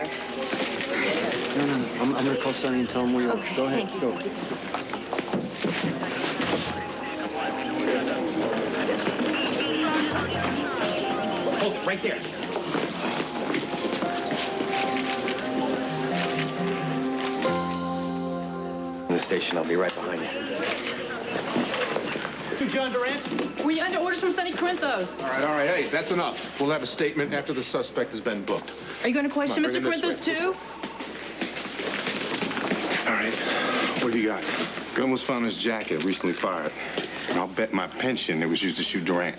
No. I'm going to call Sonny and tell him where you are. Okay, Go ahead. thank you. Go. Hold it right there. In the station, I'll be right behind you. To John Durant. We're under orders from Sonny Corinthos. All right. Hey, that's enough. We'll have a statement after the suspect has been booked. Are you going to question Come on, Mr. bring him this Corinthos, way. too? All right. What do you got? Gun was found in his jacket, recently fired. And I'll bet my pension it was used to shoot Durant.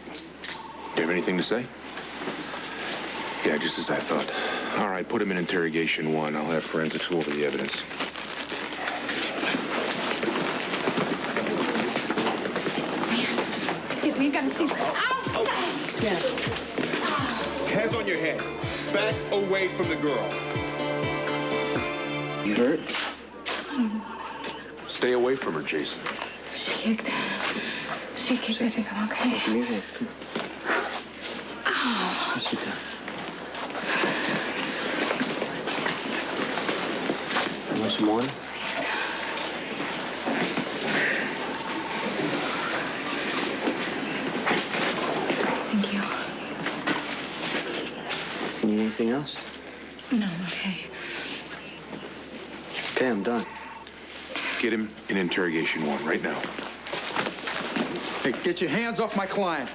You have anything to say? Yeah, just as I thought. All right, put him in interrogation 1. I'll have forensics go over the evidence. Excuse me, you got to see... Ow! Yeah. Hands on your head. Back away from the girl. You hurt? Stay away from her, Jason. She kicked. I think I'm okay. Give me your hand. Ow. Sit down. You want some water? Thank you. You need anything else? No, I'm okay. Okay, I'm done. Get him in interrogation 1 right now. Hey, get your hands off my client.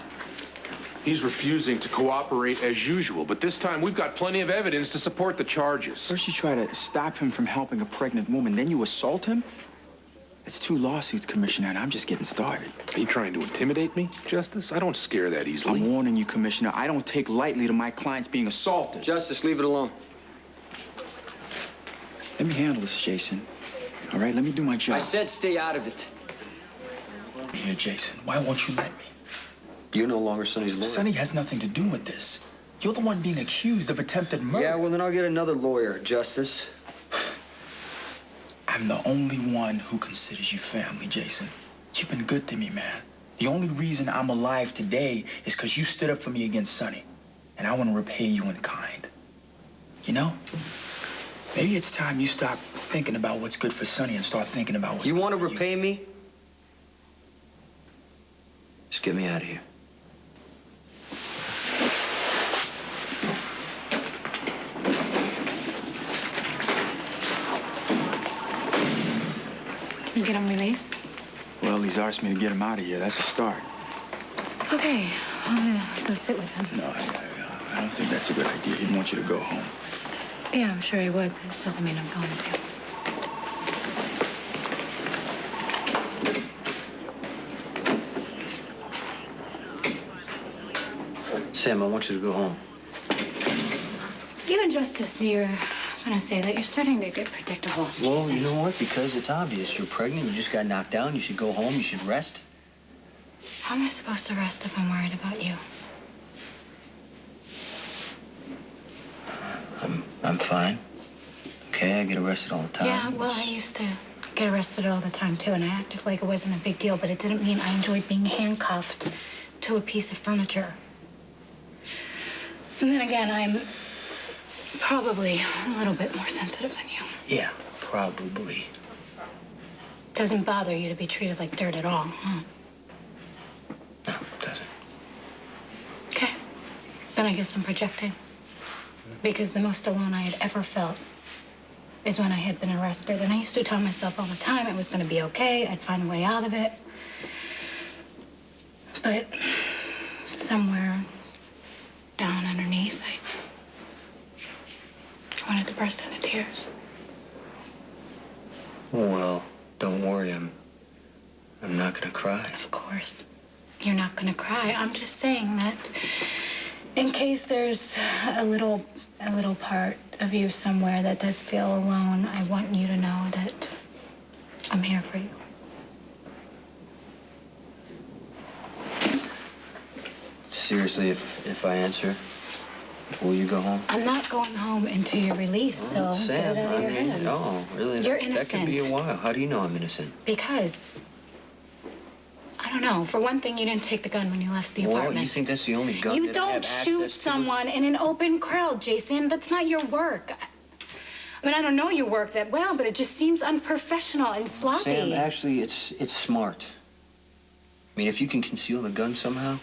He's refusing to cooperate as usual, but this time we've got plenty of evidence to support the charges. First you try to stop him from helping a pregnant woman, then you assault him? It's 2 lawsuits, Commissioner, and I'm just getting started. Are you trying to intimidate me, Justice? I don't scare that easily. I'm warning you, Commissioner. I don't take lightly to my clients being assaulted. Justice, leave it alone. Let me handle this, Jason. All right, let me do my job. I said stay out of it. Here, Jason, why won't you let me? You're no longer Sonny's lawyer. Sonny has nothing to do with this. You're the one being accused of attempted murder. Yeah, well, then I'll get another lawyer, Justice. I'm the only one who considers you family, Jason. You've been good to me, man. The only reason I'm alive today is because you stood up for me against Sonny. And I want to repay you in kind. You know? Maybe it's time you stop thinking about what's good for Sonny and start thinking about what's You good want to for repay me? Just get me out of here. Can you get him released? Well, he's asked me to get him out of here. That's a start. Okay, I'm gonna go sit with him. No, I don't think that's a good idea. He'd want you to go home. Yeah, I'm sure he would, but it doesn't mean I'm going to. Sam, I want you to go home. You and Justice, you're gonna say that you're starting to get predictable. Well, you know what? Because it's obvious. You're pregnant. You just got knocked down. You should go home. You should rest. How am I supposed to rest if I'm worried about you? I'm fine. Okay, I get arrested all the time. Yeah, well, I used to get arrested all the time, too, and I acted like it wasn't a big deal, but it didn't mean I enjoyed being handcuffed to a piece of furniture. And then again, I'm probably a little bit more sensitive than you. Yeah, probably. Doesn't bother you to be treated like dirt at all, huh? No, it doesn't. Okay. Then I guess I'm projecting. Because the most alone I had ever felt is when I had been arrested. And I used to tell myself all the time it was going to be okay. I'd find a way out of it. But somewhere down underneath, I wanted to burst into tears. Well, don't worry. I'm not going to cry. Of course. You're not going to cry. I'm just saying that in case there's a little part of you somewhere that does feel alone, I want you to know that I'm here for you. Seriously, if I answer, will you go home? I'm not going home until you're released, so Sam, get it out of your head. no, really. You're That can be a innocent. while. How do you know I'm innocent? Because, I don't know, for one thing, you didn't take the gun when you left the Well, apartment. you think that's the only gun You that I don't have shoot access to? someone in an open crowd, Jason. That's not your work. I mean, I don't know your work that well, but it just seems unprofessional and sloppy. Sam, actually, it's smart. I mean, if you can conceal the gun somehow,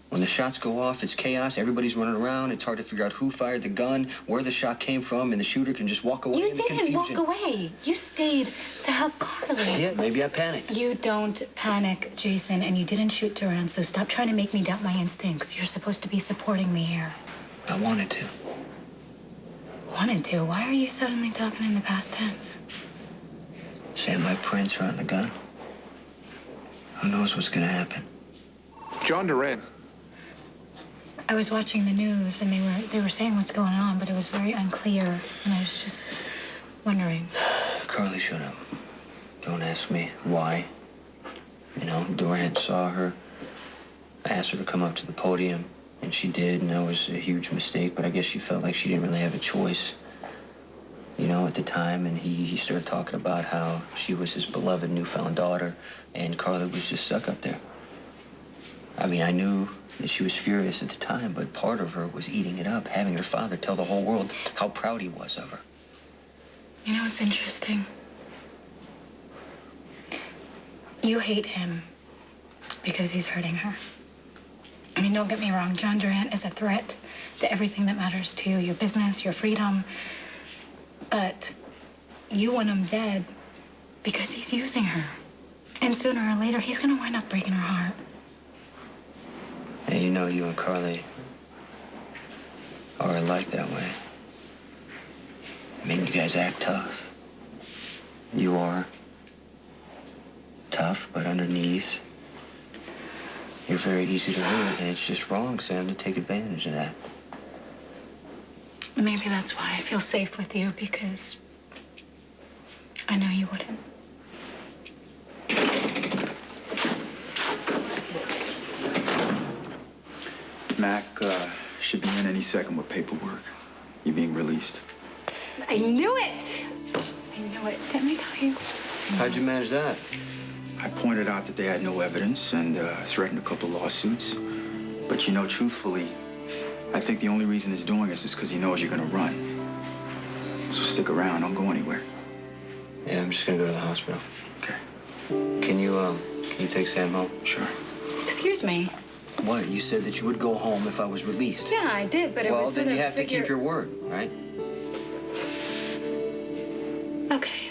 when the shots go off, it's chaos. Everybody's running around. It's hard to figure out who fired the gun, where the shot came from, and the shooter can just walk away You in the didn't confusion. walk away. You stayed to help Carly. Yeah, maybe I panicked. You don't panic, Jason, and you didn't shoot Durant, so stop trying to make me doubt my instincts. You're supposed to be supporting me here. I wanted to. Wanted to? Why are you suddenly talking in the past tense? Sam, my prints are on the gun. Who knows what's gonna happen? John Durant. I was watching the news, and they were saying what's going on, but it was very unclear, and I was just wondering. Carly showed up. Don't ask me why. You know, Durant saw her. I asked her to come up to the podium, and she did, and that was a huge mistake, but I guess she felt like she didn't really have a choice, you know, at the time, and he started talking about how she was his beloved newfound daughter, and Carly was just stuck up there. I mean, I knew that she was furious at the time, but part of her was eating it up, having her father tell the whole world how proud he was of her. You know what's interesting? You hate him because he's hurting her. I mean, don't get me wrong. John Durant is a threat to everything that matters to you, your business, your freedom. But you want him dead because he's using her. And sooner or later, he's going to wind up breaking her heart. And you know, you and Carly are alike that way. I mean, you guys act tough. You are tough, but underneath, you're very easy to hurt, and it's just wrong, Sam, to take advantage of that. Maybe that's why I feel safe with you, because I know you wouldn't. Mac should be in any second with paperwork. You're being released. I knew it! I knew it. Didn't I tell you? How'd you manage that? I pointed out that they had no evidence and threatened a couple lawsuits. But you know, truthfully, I think the only reason he's doing this is because he knows you're gonna run. So stick around, don't go anywhere. Yeah, I'm just gonna go to the hospital. Okay. Can you take Sam home? Sure. Excuse me. What? You said that you would go home if I was released. Yeah, I did, but it Well, was then sort you of have to keep your word, right? Okay.